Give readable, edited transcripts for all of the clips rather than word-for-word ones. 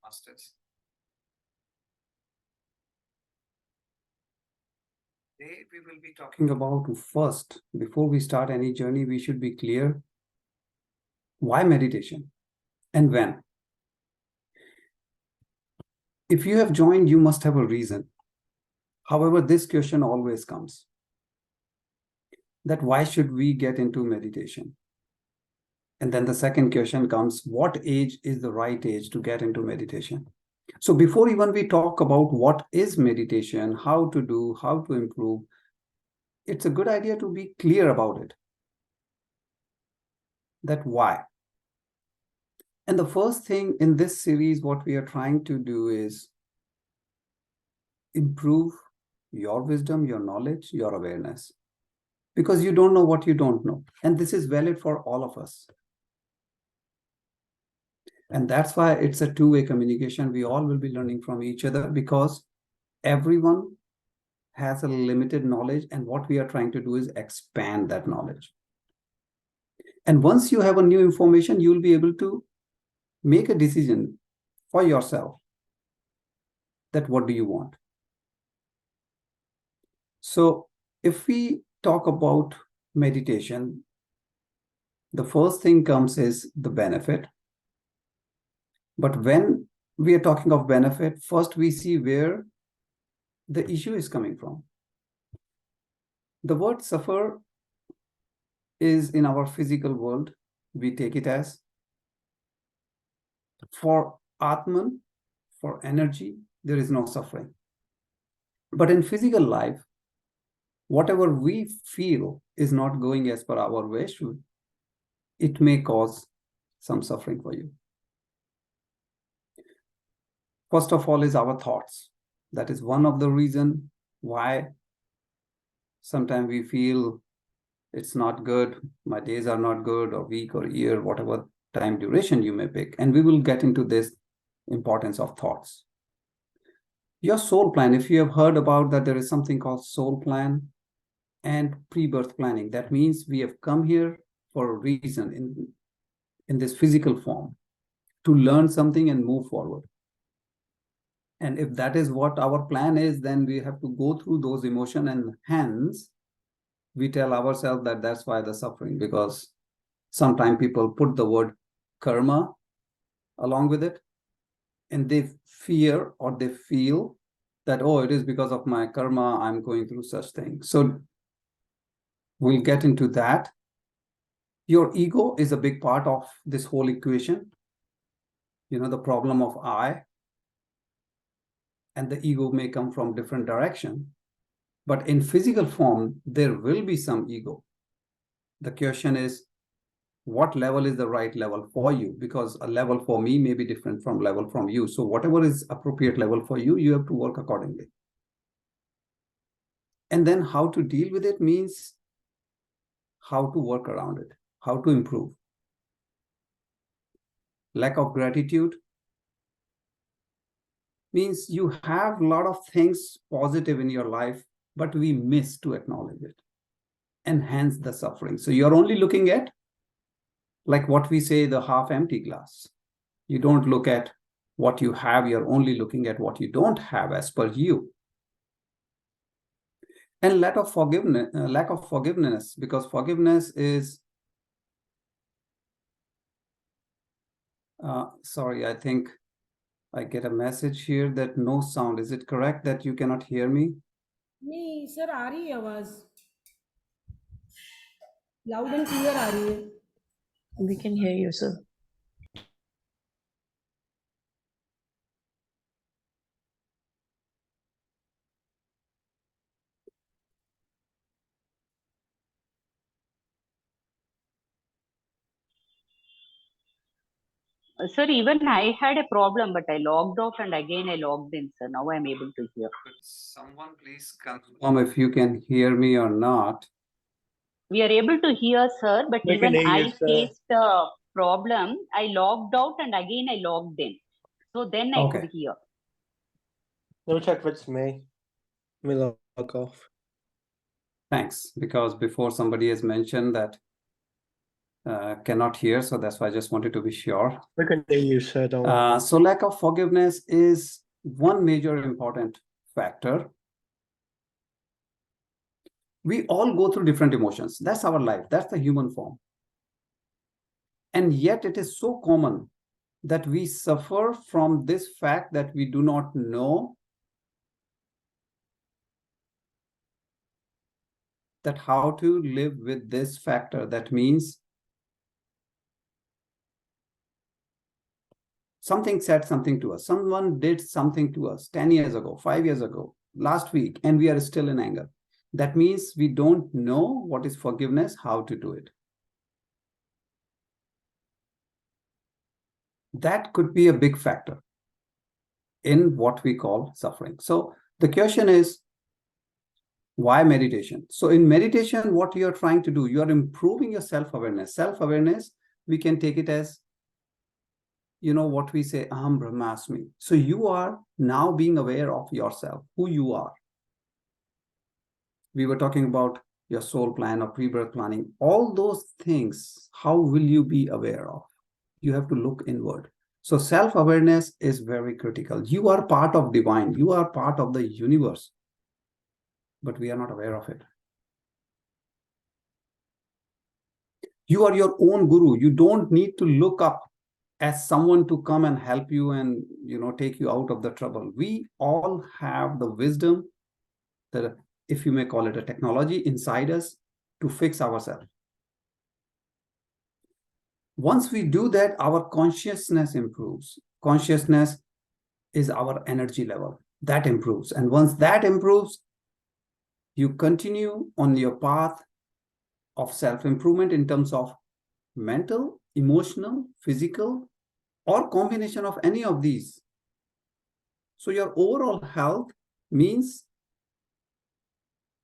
masters. Today we will be talking about first, before we start any journey, we should be clear why meditation and when. If you have joined, you must have a reason. However, this question always comes, that why should we get into meditation? And then the second question comes, what age is the right age to get into meditation? So before even we talk about what is meditation, how to do, how to improve, it's a good idea to be clear about it. That why. And the first thing in this series, what we are trying to do is improve your wisdom, your knowledge, your awareness. Because you don't know what you don't know. And this is valid for all of us. And that's why it's a two-way communication. We all will be learning from each other because everyone has a limited knowledge. And what we are trying to do is expand that knowledge. And once you have a new information, you will be able to make a decision for yourself that what do you want. So if we talk about meditation, the first thing comes is the benefit. But when we are talking of benefit, first we see where the issue is coming from. The word suffer is in our physical world, we take it as for Atman, for energy, there is no suffering. But in physical life, whatever we feel is not going as per our wish, it may cause some suffering for you. First of all is our thoughts. That is one of the reasons why sometimes we feel it's not good, my days are not good, or week or year, whatever time duration you may pick. And we will get into this importance of thoughts. Your soul plan, if you have heard about that, there is something called soul plan and pre-birth planning. That means we have come here for a reason in this physical form to learn something and move forward. And if that is what our plan is, then we have to go through those emotions, and hence we tell ourselves that that's why the suffering, because sometimes people put the word karma along with it, and they fear or they feel that, oh, it is because of my karma, I'm going through such things. So we'll get into that. Your ego is a big part of this whole equation. You know, the problem of I, and the ego may come from different direction. But in physical form, there will be some ego. The question is, what level is the right level for you? Because a level for me may be different from level from you. So whatever is appropriate level for you, you have to work accordingly. And then how to deal with it means how to work around it, how to improve. Lack of gratitude means you have a lot of things positive in your life, but we miss to acknowledge it, and hence the suffering. So you're only looking at, like what we say, the half empty glass. You don't look at what you have, you're only looking at what you don't have as per you. And lack of forgiveness, because forgiveness is, sorry, I think I get a message here that no sound. Is it correct that you cannot hear me? नहीं sir, आ रही है आवाज, loud and clear आ रही है. We can hear you, sir. Sir, even I had a problem, but I logged off and again I logged in, sir. Now I'm able to hear. Could someone please confirm if you can hear me or not? We are able to hear, sir, but We even can hear you, I sir. faced a problem. I logged out and again I logged in. So then I Okay. could hear. Let me check if it's me. Let me log off. Thanks, because before somebody has mentioned that cannot hear, so that's why I just wanted to be sure. We can hear you, sir. Don't worry. So lack of forgiveness is one major important factor. We all go through different emotions. That's our life. That's the human form. And yet it is so common that we suffer from this fact that we do not know that how to live with this factor. That means something said something to us. Someone did something to us 10 years ago, 5 years ago, last week, and we are still in anger. That means we don't know what is forgiveness, how to do it. That could be a big factor in what we call suffering. So the question is, why meditation? So in meditation, what you're trying to do, you are improving your self-awareness. Self-awareness, we can take it as, what we say, Aham Brahmasmi. So you are now being aware of yourself, who you are. We were talking about your soul plan or pre-birth planning. All those things, how will you be aware of? You have to look inward. So self-awareness is very critical. You are part of divine. You are part of the universe. But we are not aware of it. You are your own guru. You don't need to look up as someone to come and help you and take you out of the trouble. We all have the wisdom, that, if you may call it a technology, inside us to fix ourselves. Once we do that, our consciousness improves. Consciousness is our energy level. That improves. And once that improves, you continue on your path of self-improvement in terms of mental, emotional, physical, or combination of any of these. So your overall health means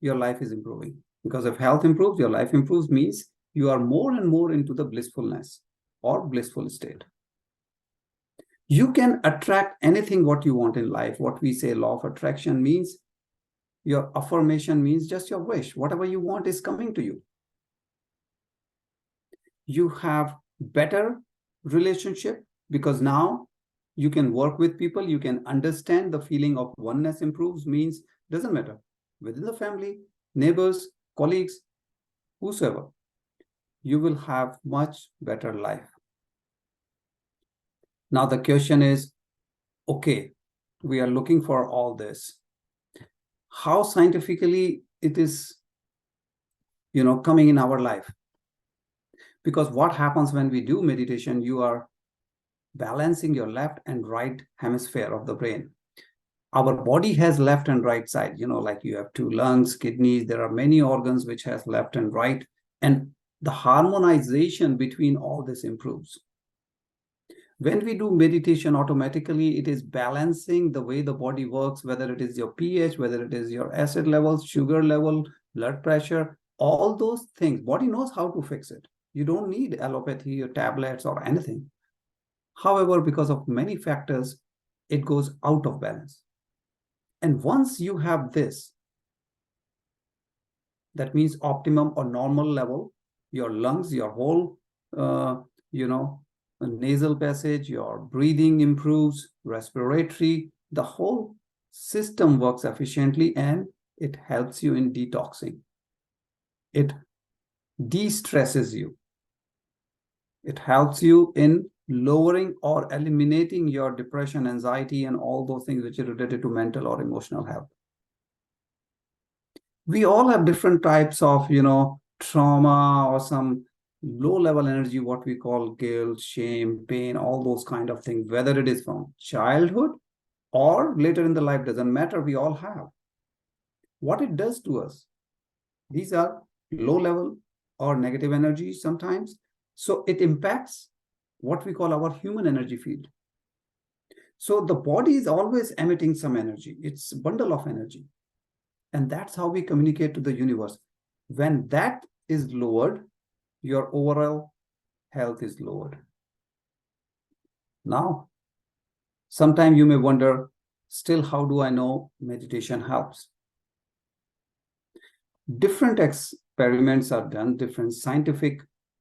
your life is improving. Because if health improves, your life improves, means you are more and more into the blissfulness or blissful state. You can attract anything what you want in life. What we say law of attraction means, your affirmation means just your wish. Whatever you want is coming to you. You have better relationship because now you can work with people. You can understand the feeling of oneness improves, means doesn't matter. Within the family, neighbors, colleagues, whosoever, you will have much better life. Now the question is, okay, we are looking for all this. How scientifically it is, coming in our life? Because what happens when we do meditation, you are balancing your left and right hemisphere of the brain. Our body has left and right side, like you have two lungs, kidneys, there are many organs which has left and right, and the harmonization between all this improves. When we do meditation, automatically it is balancing the way the body works, whether it is your pH, whether it is your acid levels, sugar level, blood pressure, all those things. Body knows how to fix it. You don't need allopathy or tablets or anything. However, because of many factors, it goes out of balance. And once you have this, that means optimum or normal level, your lungs, your whole, nasal passage, your breathing improves, respiratory, the whole system works efficiently, and it helps you in detoxing. It de-stresses you. It helps you in lowering or eliminating your depression, anxiety, and all those things which are related to mental or emotional health. We all have different types of, trauma or some low-level energy, what we call guilt, shame, pain, all those kind of things, whether it is from childhood or later in the life, doesn't matter, we all have. What it does to us, these are low-level or negative energy sometimes. So it impacts what we call our human energy field. So the body is always emitting some energy. It's a bundle of energy. And that's how we communicate to the universe. When that is lowered, your overall health is lowered. Now, sometime you may wonder, still, how do I know meditation helps? Different experiments are done, different scientific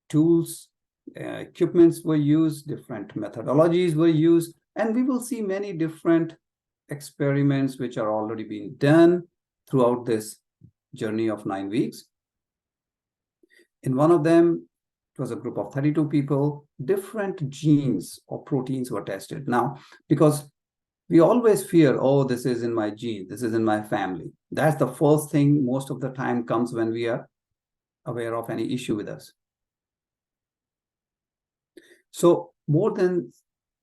tools, equipments were used, different methodologies were used, and we will see many different experiments which are already being done throughout this journey of 9 weeks. In one of them, it was a group of 32 people, different genes or proteins were tested. Now, because we always fear, oh, this is in my gene, this is in my family. That's the first thing most of the time comes when we are aware of any issue with us. So more than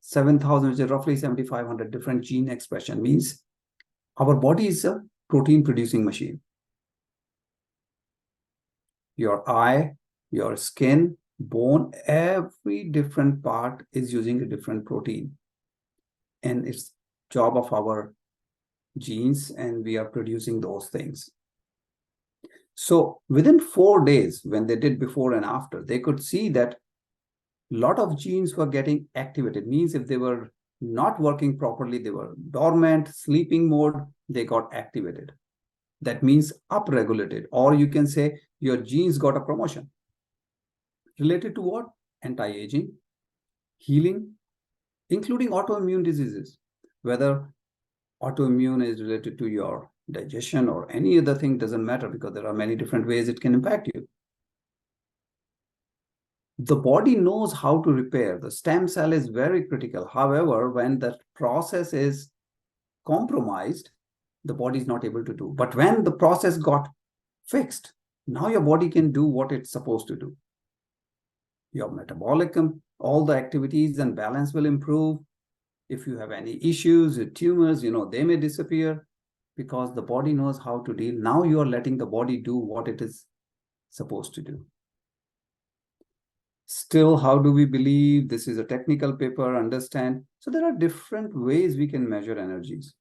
7,000, which is roughly 7,500 different gene expression, means our body is a protein producing machine. Your eye, your skin, bone, every different part is using a different protein. And it's job of our genes, and we are producing those things. So within 4 days, when they did before and after, they could see that a lot of genes were getting activated. Means if they were not working properly, they were dormant, sleeping mode, they got activated. That means upregulated, or you can say your genes got a promotion. Related to what? Anti-aging, healing, including autoimmune diseases. Whether autoimmune is related to your digestion or any other thing, doesn't matter, because there are many different ways it can impact you. The body knows how to repair. The stem cell is very critical. However, when the process is compromised, the body is not able to do. But when the process got fixed, now your body can do what it's supposed to do. Your metabolic, all the activities and balance will improve. If you have any issues with tumors, they may disappear, because the body knows how to deal. Now you are letting the body do what it is supposed to do. Still, how do we believe? This is a technical paper, understand. So there are different ways we can measure energies.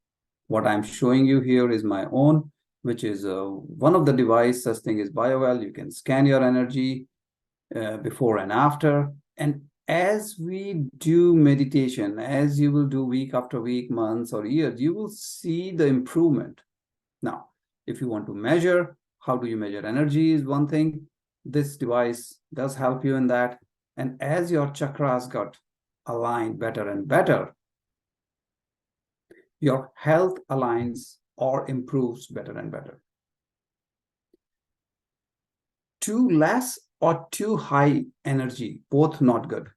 What I'm showing you here is my own, which is one of the device. Such thing is BioWell. You can scan your energy before and after. And as we do meditation, as you will do week after week, months or years, you will see the improvement. Now, if you want to measure, how do you measure energy is one thing. This device does help you in that. And as your chakras got aligned better and better, your health aligns or improves better and better. Too less or too high energy, both not good.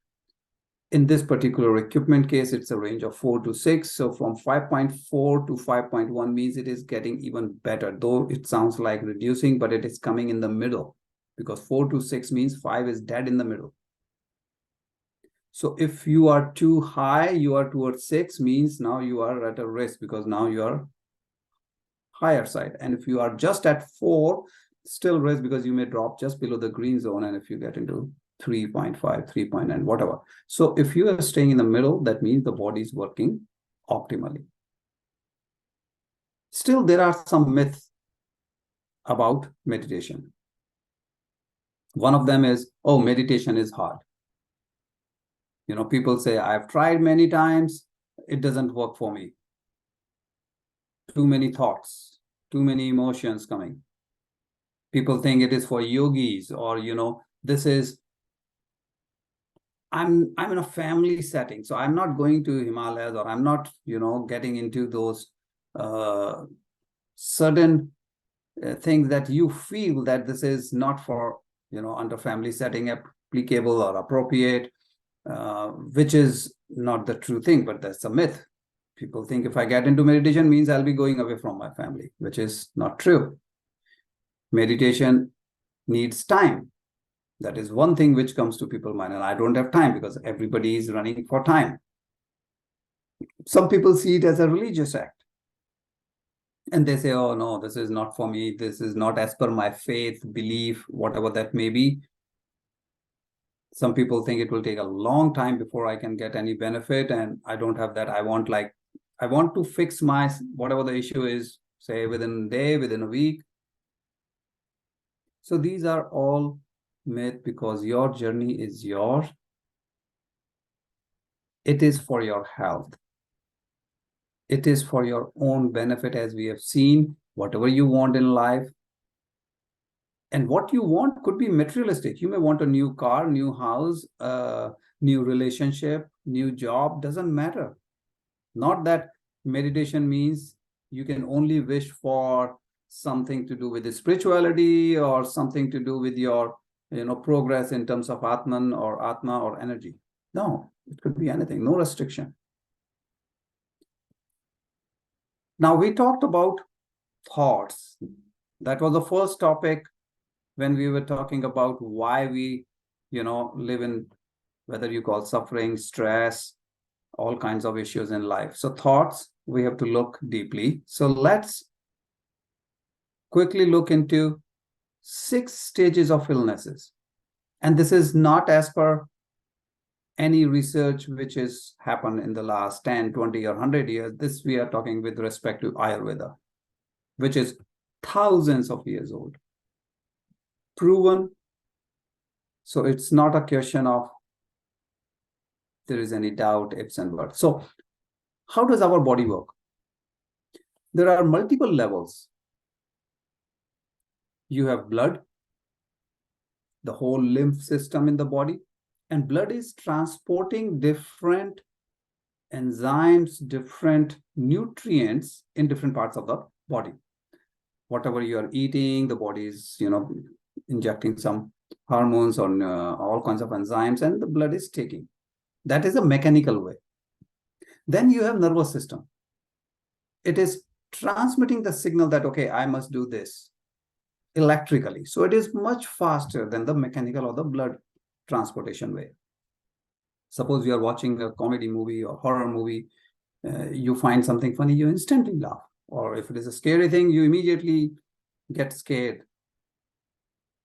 In this particular equipment case, it's a range of 4 to 6. So from 5.4 to 5.1 means it is getting even better, though it sounds like reducing, but it is coming in the middle, because 4 to 6 means 5 is dead in the middle. So if you are too high, you are towards 6, means now you are at a risk, because now you are higher side. And if you are just at 4, still risk, because you may drop just below the green zone. And if you get into 3.5, 3.9, whatever. So if you are staying in the middle, that means the body is working optimally. Still, there are some myths about meditation. One of them is, oh, meditation is hard. People say, I've tried many times, it doesn't work for me. Too many thoughts, too many emotions coming. People think it is for yogis, or, this is, I'm in a family setting, so I'm not going to Himalayas, or I'm not, getting into those certain things that you feel that this is not for, under family setting applicable or appropriate, which is not the true thing, but that's a myth. People think if I get into meditation means I'll be going away from my family, which is not true. Meditation needs time. That is one thing which comes to people's mind, and I don't have time, because everybody is running for time. Some people see it as a religious act, and they say, oh no, this is not for me, this is not as per my faith, belief, whatever that may be. Some people think it will take a long time before I can get any benefit, and I don't have that. I want to fix my, whatever the issue is, say within a day, within a week. So these are all myth, because your journey is yours. It is for your health. It is for your own benefit, as we have seen. Whatever you want in life, And what you want could be materialistic. You may want a new car, new house, new relationship, new job, doesn't matter. Not that meditation means you can only wish for something to do with the spirituality or something to do with your progress in terms of Atman or Atma or energy. No, it could be anything, no restriction. Now we talked about thoughts. That was the first topic when we were talking about why we live in, whether you call suffering, stress, all kinds of issues in life. So thoughts, we have to look deeply. So let's quickly look into 6 stages of illnesses. And this is not as per any research which has happened in the last 10, 20 or 100 years. This we are talking with respect to Ayurveda, which is thousands of years old. Proven. So it's not a question of there is any doubt, ifs and buts. So how does our body work? There are multiple levels. You have blood, the whole lymph system in the body, and blood is transporting different enzymes, different nutrients in different parts of the body. Whatever you are eating, the body is, injecting some hormones or all kinds of enzymes, and the blood is taking. That is a mechanical way. Then you have nervous system. It is transmitting the signal that, okay, I must do this electrically. So it is much faster than the mechanical or the blood transportation way. Suppose you are watching a comedy movie or horror movie, you find something funny, you instantly laugh. Or if it is a scary thing, you immediately get scared.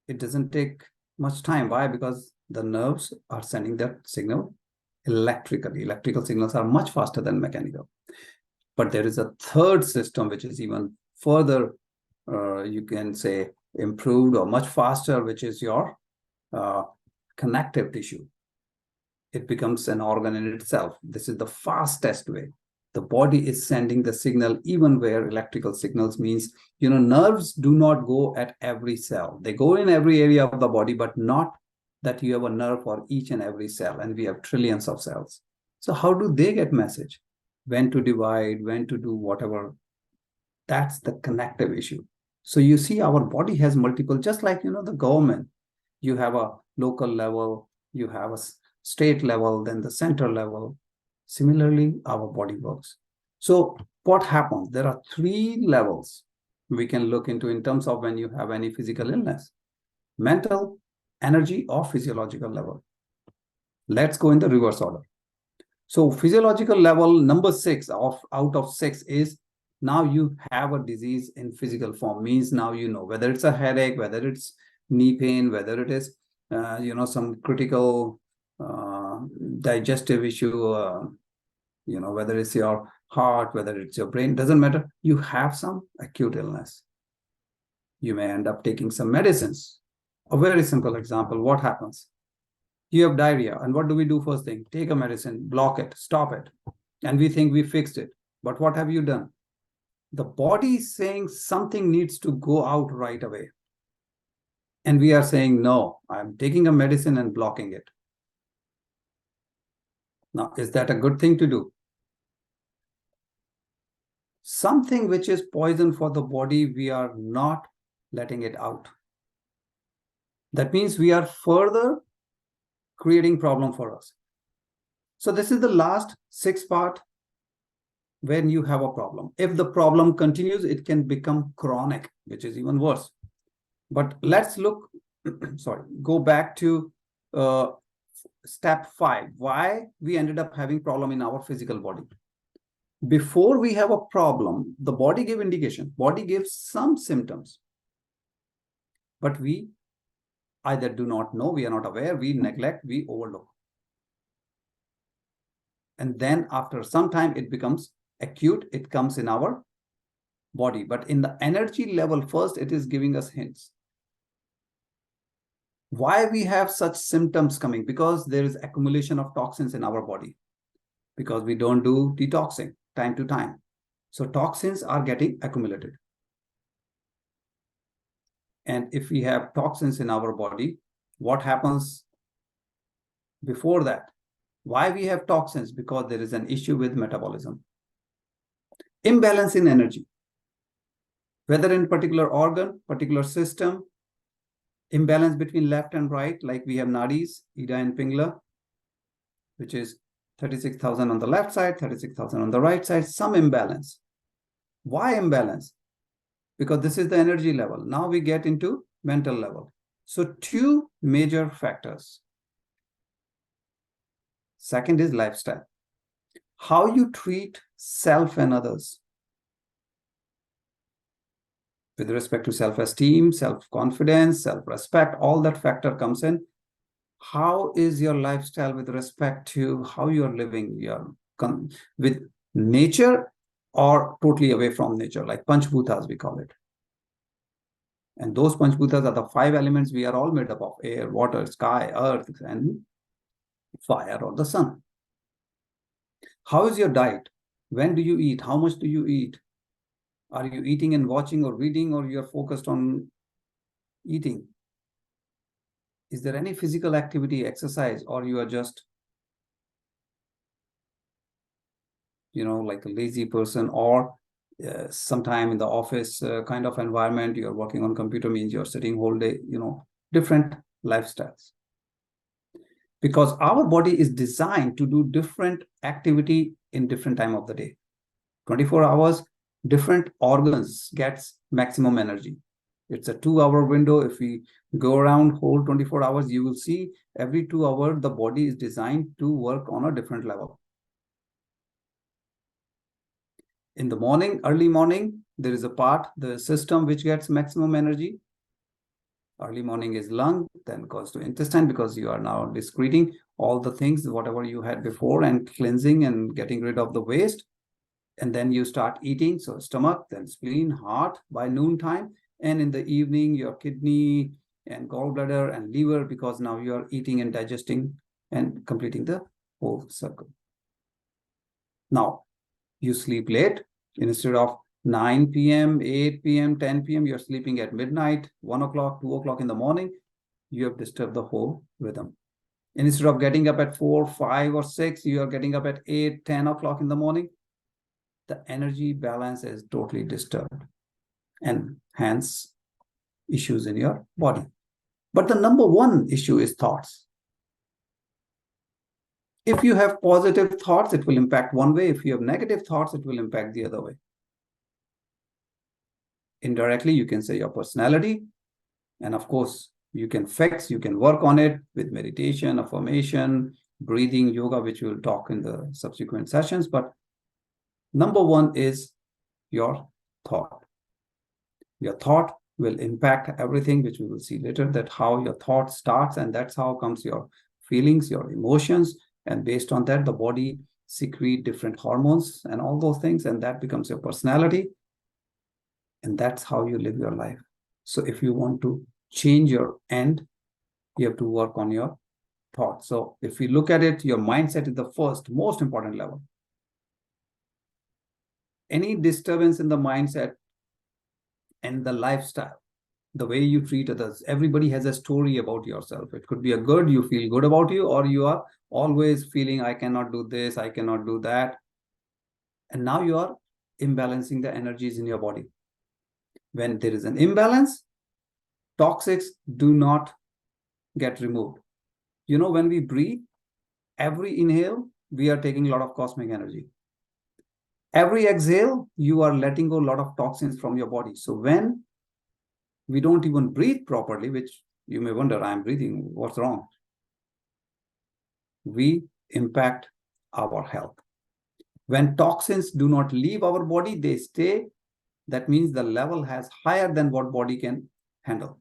It doesn't take much time. Why? Because the nerves are sending that signal electrically. Electrical signals are much faster than mechanical. But there is a third system which is even further, you can say, improved or much faster, which is your connective tissue. It becomes an organ in itself. This is the fastest way. The body is sending the signal even where electrical signals means, nerves do not go at every cell. They go in every area of the body, but not that you have a nerve for each and every cell, and we have trillions of cells. So how do they get message? When to divide, when to do whatever. That's the connective issue. So you see our body has multiple, just like, the government. You have a local level, you have a state level, then the center level. Similarly, our body works. So what happens? There are 3 levels we can look into in terms of when you have any physical illness: mental, energy, or physiological level. Let's go in the reverse order. So physiological level number 6 out of 6 is now you have a disease in physical form. Means now whether it's a headache, whether it's knee pain, whether it is some critical digestive issue, whether it's your heart, whether it's your brain, doesn't matter. You have some acute illness. You may end up taking some medicines. A very simple example, what happens? You have diarrhea, and what do we do first thing? Take a medicine, block it, stop it. And we think we fixed it. But what have you done? The body is saying something needs to go out right away. And we are saying, no, I'm taking a medicine and blocking it. Now, is that a good thing to do? Something which is poison for the body, we are not letting it out. That means we are further creating problem for us. So this is the last 6 part when you have a problem. If the problem continues, it can become chronic, which is even worse. But let's look, go back to step 5, why we ended up having problem in our physical body. Before we have a problem, the body gave indication, body gives some symptoms, but we either do not know, we are not aware, we neglect, we overlook. And then after some time, it becomes acute, it comes in our body. But in the energy level, first, it is giving us hints. Why we have such symptoms coming? Because there is accumulation of toxins in our body. Because we don't do detoxing time to time. So toxins are getting accumulated. And if we have toxins in our body, what happens before that? Why we have toxins? Because there is an issue with metabolism. Imbalance in energy, whether in particular organ, particular system, imbalance between left and right, like we have nadis, Ida and Pingala, which is 36,000 on the left side, 36,000 on the right side, some imbalance. Why imbalance? Because this is the energy level. Now we get into mental level. So two major factors. Second is lifestyle. How you treat self and others. With respect to self-esteem, self-confidence, self-respect, all that factor comes in. How is your lifestyle with respect to how you're living with nature or totally away from nature, like Panchbhutas, we call it. And those Panchbhutas are the 5 elements we are all made up of: air, water, sky, earth, and fire or the sun. How is your diet? When do you eat? How much do you eat? Are you eating and watching or reading, or you're focused on eating? Is there any physical activity, exercise, or you are just, like a lazy person, or sometime in the office kind of environment, you're working on computer, means you're sitting whole day, different lifestyles. Because our body is designed to do different activity in different time of the day. 24 hours, different organs gets maximum energy. It's a 2-hour window. If we go around whole 24 hours, you will see every 2 hours, the body is designed to work on a different level. In the morning, early morning, there is a part, the system which gets maximum energy. Early morning is lung, then goes to intestine, because you are now excreting all the things, whatever you had before, and cleansing and getting rid of the waste. And then you start eating, so stomach, then spleen, heart by noontime. And in the evening, your kidney and gallbladder and liver, because now you are eating and digesting and completing the whole circle. Now, you sleep late. Instead of 9 p.m., 8 p.m., 10 p.m., you're sleeping at midnight, 1 o'clock, 2 o'clock in the morning. You have disturbed the whole rhythm. Instead of getting up at 4, 5, or 6, you are getting up at 8, 10 o'clock in the morning. The energy balance is totally disturbed, and hence issues in your body. But the number one issue is thoughts. If you have positive thoughts, it will impact one way. If you have negative thoughts, it will impact the other way. Indirectly, you can say your personality. And of course, you can work on it with meditation, affirmation, breathing, yoga, which we'll talk in the subsequent sessions. But number one is your thought. Your thought will impact everything, which we will see later, that how your thought starts, and that's how comes your feelings, your emotions. And based on that, the body secrete different hormones and all those things, and that becomes your personality. And that's how you live your life. So if you want to change your end, you have to work on your thoughts. So if we look at it, your mindset is the first most important level. Any disturbance in the mindset and the lifestyle, the way you treat others, everybody has a story about yourself. It could be a good, you feel good about you, or you are always feeling, I cannot do this, I cannot do that. And now you are imbalancing the energies in your body. When there is an imbalance, toxics do not get removed. When we breathe, every inhale, we are taking a lot of cosmic energy. Every exhale, you are letting go a lot of toxins from your body. So when we don't even breathe properly, which you may wonder, I'm breathing, what's wrong? We impact our health. When toxins do not leave our body, they stay. That means the level has higher than what body can handle.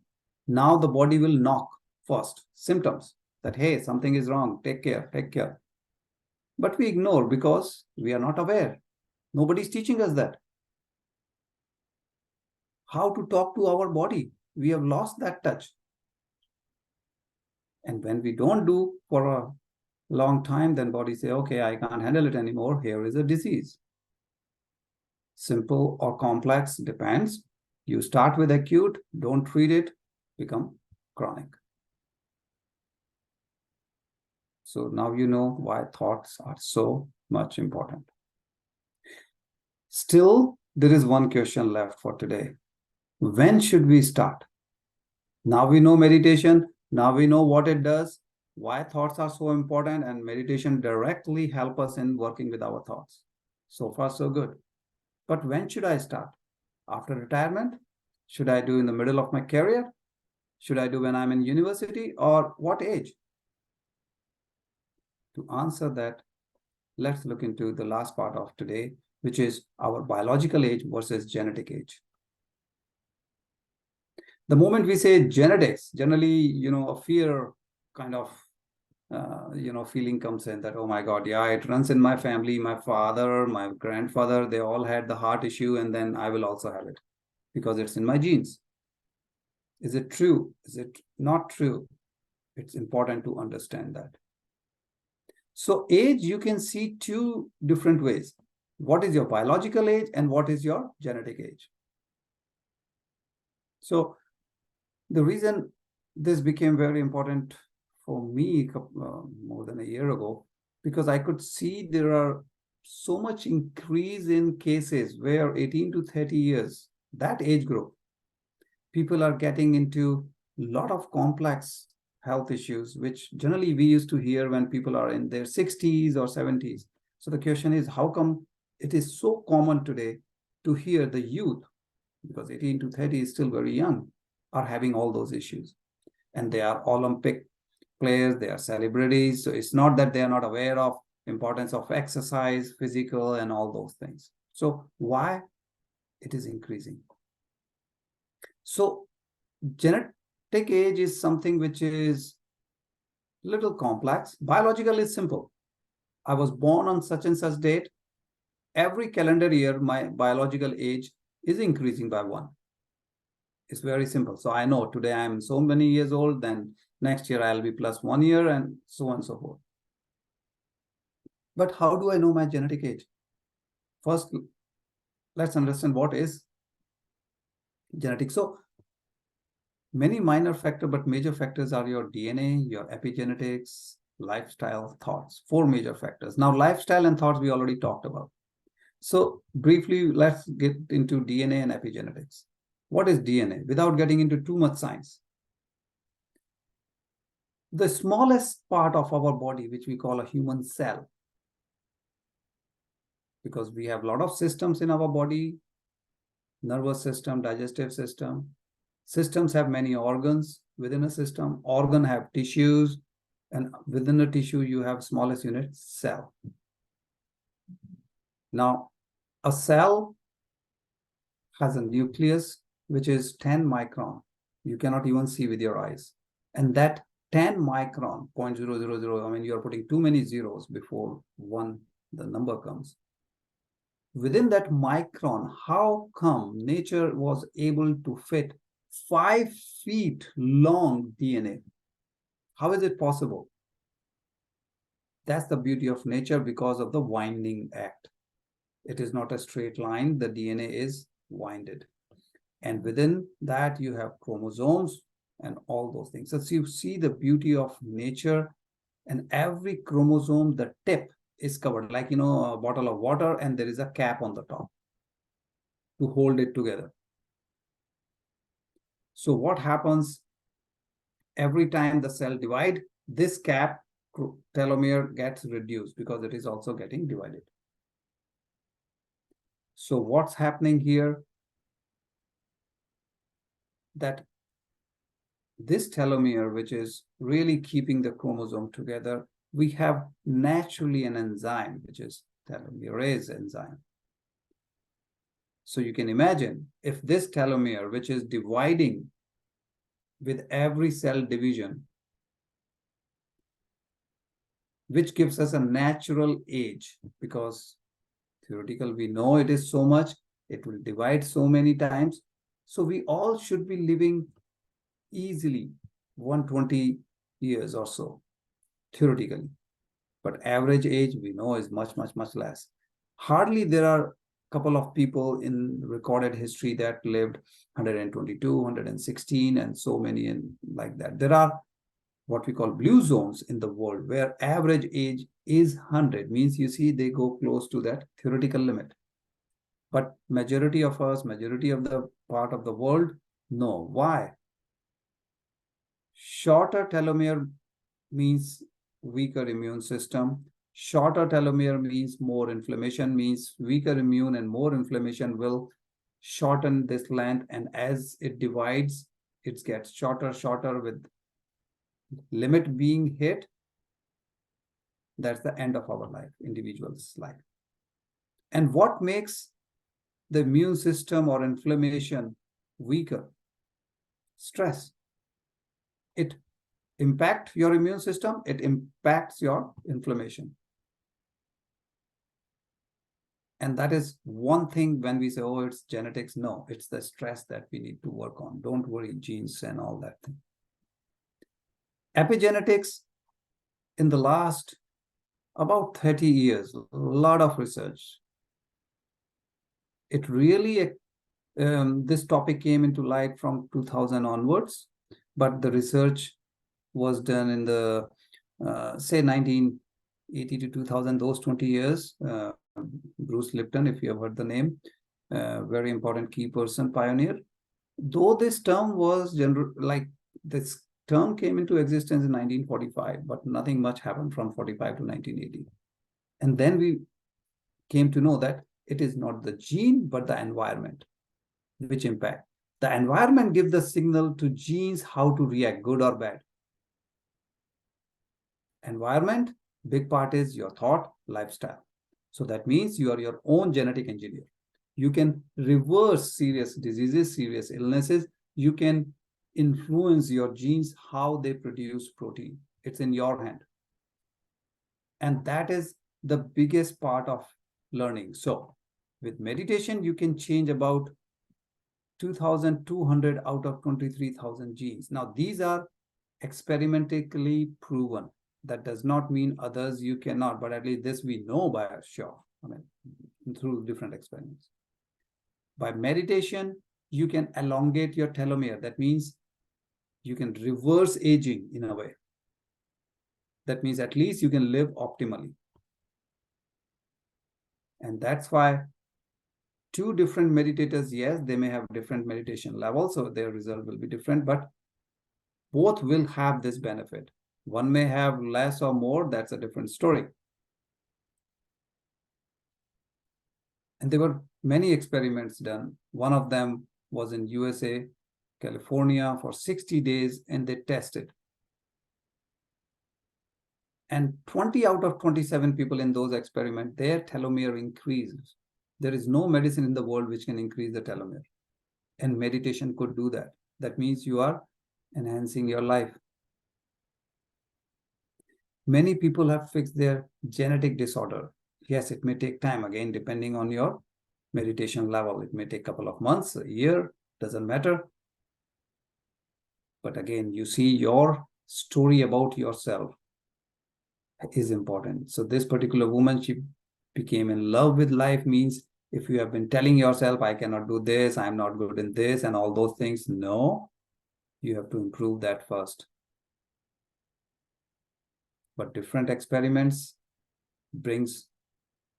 Now the body will knock first, symptoms that, hey, something is wrong, take care, take care. But we ignore because we are not aware. Nobody's teaching us that. How to talk to our body. We have lost that touch. And when we don't do for a long time, then body say, okay, I can't handle it anymore. Here is a disease. Simple or complex, depends. You start with acute, don't treat it. become chronic. So now you know why thoughts are so much important. Still, there is one question left for today. When should we start? Now we know meditation. Now we know what it does, why thoughts are so important, and meditation directly help us in working with our thoughts. So far, so good. But when should I start? After retirement? Should I do in the middle of my career? Should I do when I'm in university, or what age? To answer that, let's look into the last part of today, which is our biological age versus genetic age. The moment we say genetics, generally, a fear kind of, feeling comes in that, oh my God, yeah, it runs in my family. My father, my grandfather, they all had the heart issue, and then I will also have it because it's in my genes. Is it true? Is it not true? It's important to understand that. So age, you can see two different ways. What is your biological age and what is your genetic age? So the reason this became very important for me more than a year ago, because I could see there are so much increase in cases where 18 to 30 years, that age group, people are getting into a lot of complex health issues, which generally we used to hear when people are in their 60s or 70s. So the question is, how come it is so common today to hear the youth, because 18 to 30 is still very young, are having all those issues? And they are Olympic players, they are celebrities. So it's not that they are not aware of importance of exercise, physical, and all those things. So why it is increasing? So genetic age is something which is a little complex. Biological is simple. I was born on such and such date. Every calendar year, my biological age is increasing by 1. It's very simple. So I know today I'm so many years old, then next year I'll be plus 1 year, and so on and so forth. But how do I know my genetic age? First, let's understand what is genetics. So many minor factors, but major factors are your DNA, your epigenetics, lifestyle, thoughts. 4 major factors. Now, lifestyle and thoughts we already talked about. So briefly, let's get into DNA and epigenetics. What is DNA? Without getting into too much science. The smallest part of our body, which we call a human cell, because we have a lot of systems in our body, nervous system, digestive system. Systems have many organs within a system. Organ have tissues, and within a tissue, you have smallest unit, cell. Now, a cell has a nucleus, which is 10 micron. You cannot even see with your eyes. And that 10 micron, 0.000, I mean, you're putting too many zeros before one, the number comes. Within that micron, how come nature was able to fit 5 feet long DNA? How is it possible? That's the beauty of nature because of the winding act. It is not a straight line. The DNA is winded. And within that, you have chromosomes and all those things. So you see the beauty of nature, and every chromosome, the tip is covered like, a bottle of water, and there is a cap on the top to hold it together. So what happens every time the cell divide, this cap telomere gets reduced because it is also getting divided. So what's happening here? That this telomere, which is really keeping the chromosome together, we have naturally an enzyme, which is telomerase enzyme. So you can imagine if this telomere, which is dividing with every cell division, which gives us a natural age, because theoretical, we know it is so much, it will divide so many times. So we all should be living easily 120 years or so, theoretically. But average age, we know, is much, much, much less. Hardly there are couple of people in recorded history that lived 122, 116, and so many and like that. There are what we call blue zones in the world where average age is 100, means you see they go close to that theoretical limit. But majority of us, majority of the part of the world, no. Why? Shorter telomere means weaker immune system. Shorter telomere means more inflammation, means weaker immune and more inflammation will shorten this length. And as it divides, it gets shorter, shorter with limit being hit. That's the end of our life, individual's life. And what makes the immune system or inflammation weaker? Stress. It impacts your immune system, it impacts your inflammation. And that is one thing when we say, oh, it's genetics. No, it's the stress that we need to work on. Don't worry, genes and all that thing. Epigenetics, in the last about 30 years, a lot of research. It really, this topic came into light from 2000 onwards, but the research was done in the, say, 1980 to 2000, those 20 years. Bruce Lipton, if you have heard the name, very important key person, pioneer. Though this term was this term came into existence in 1945, but nothing much happened from 45 to 1980. And then we came to know that it is not the gene, but the environment which impact. The environment gives the signal to genes how to react, good or bad. Environment, big part is your thought, lifestyle. So that means you are your own genetic engineer. You can reverse serious diseases, serious illnesses. You can influence your genes, how they produce protein. It's in your hand. And that is the biggest part of learning. So with meditation, you can change about 2,200 out of 23,000 genes. Now, these are experimentally proven. That does not mean others you cannot, but at least this we know by sure. I mean, through different experiments. By meditation, you can elongate your telomere. That means you can reverse aging in a way. That means at least you can live optimally. And that's why two different meditators, yes, they may have different meditation levels, so their result will be different, but both will have this benefit. One may have less or more, that's a different story. And there were many experiments done. One of them was in USA, California, for 60 days, and they tested. And 20 out of 27 people in those experiments, their telomere increases. There is no medicine in the world which can increase the telomere. And meditation could do that. That means you are enhancing your life. Many people have fixed their genetic disorder. Yes, it may take time, again, depending on your meditation level. It may take a couple of months, a year, doesn't matter. But again, you see your story about yourself is important. So this particular woman, she became in love with life, means if you have been telling yourself, I cannot do this, I'm not good in this, and all those things, no, you have to improve that first. But different experiments brings,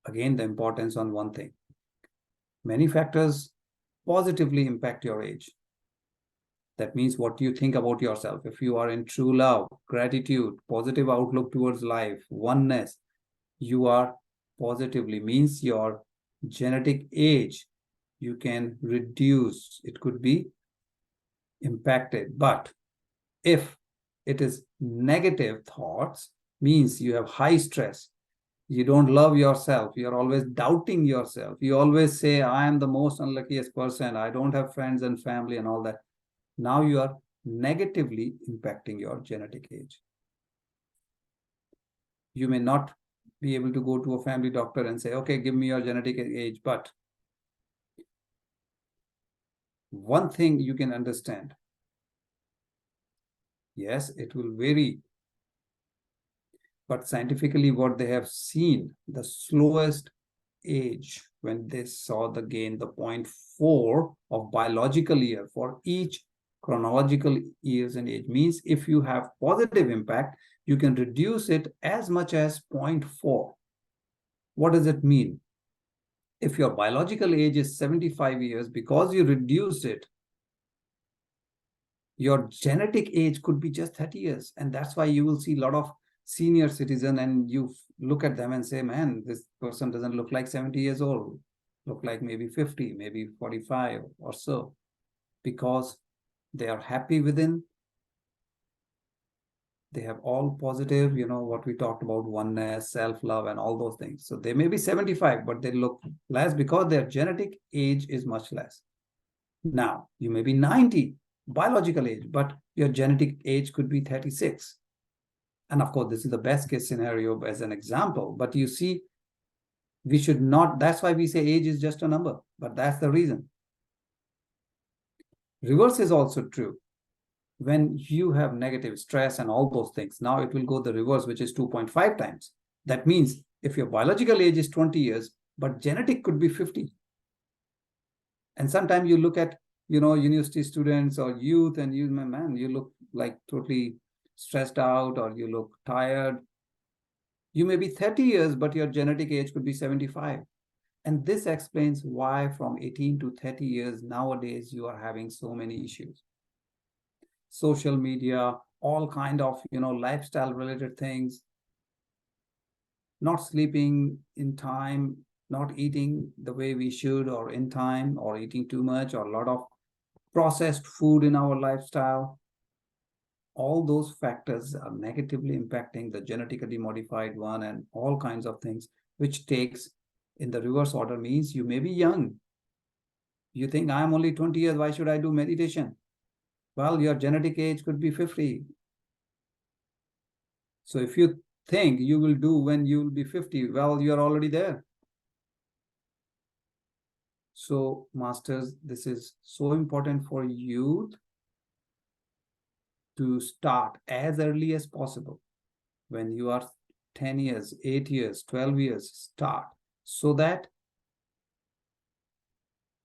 again, the importance on one thing. Many factors positively impact your age. That means what you think about yourself. If you are in true love, gratitude, positive outlook towards life, oneness, you are positively, means your genetic age, you can reduce. It could be impacted. But if it is negative thoughts, means you have high stress, you don't love yourself, you're always doubting yourself, you always say, I am the most unluckiest person, I don't have friends and family and all that. Now you are negatively impacting your genetic age. You may not be able to go to a family doctor and say, okay, give me your genetic age, but one thing you can understand, yes, it will vary, but scientifically what they have seen, the slowest age when they saw the gain, the 0.4 of biological year for each chronological years and age. Means if you have positive impact, you can reduce it as much as 0.4. What does it mean? If your biological age is 75 years, because you reduced it, your genetic age could be just 30 years. And that's why you will see a lot of senior citizen and you look at them and say, man, this person doesn't look like 70 years old, look like maybe 50, maybe 45 or so, because they are happy within. They have all positive, what we talked about, oneness, self-love, and all those things. So they may be 75, but they look less because their genetic age is much less. Now, you may be 90, biological age, but your genetic age could be 36. And of course, this is the best case scenario as an example. But you see, we should not, that's why we say age is just a number, but that's the reason. Reverse is also true. When you have negative stress and all those things, now it will go the reverse, which is 2.5 times. That means if your biological age is 20 years, but genetic could be 50. And sometimes you look at, university students or youth and you, man, you look like totally stressed out or you look tired. You may be 30 years, but your genetic age could be 75. And this explains why from 18 to 30 years nowadays you are having so many issues. Social media, all kind of, lifestyle related things, not sleeping in time, not eating the way we should or in time, or eating too much, or a lot of processed food in our lifestyle. All those factors are negatively impacting the genetically modified one and all kinds of things, which takes in the reverse order means you may be young. You think I'm only 20 years, why should I do meditation? Well, your genetic age could be 50. So if you think you will do when you will be 50, well, you're already there. So, masters, this is so important for youth to start as early as possible. When you are 10 years, 8 years, 12 years, start, so that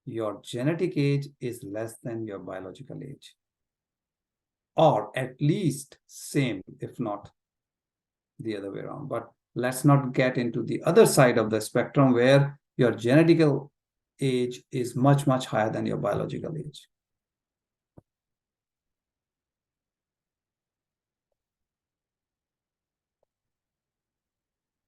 your genetic age is less than your biological age. Or at least same, if not the other way around. But let's not get into the other side of the spectrum where your genetical age is much, much higher than your biological age.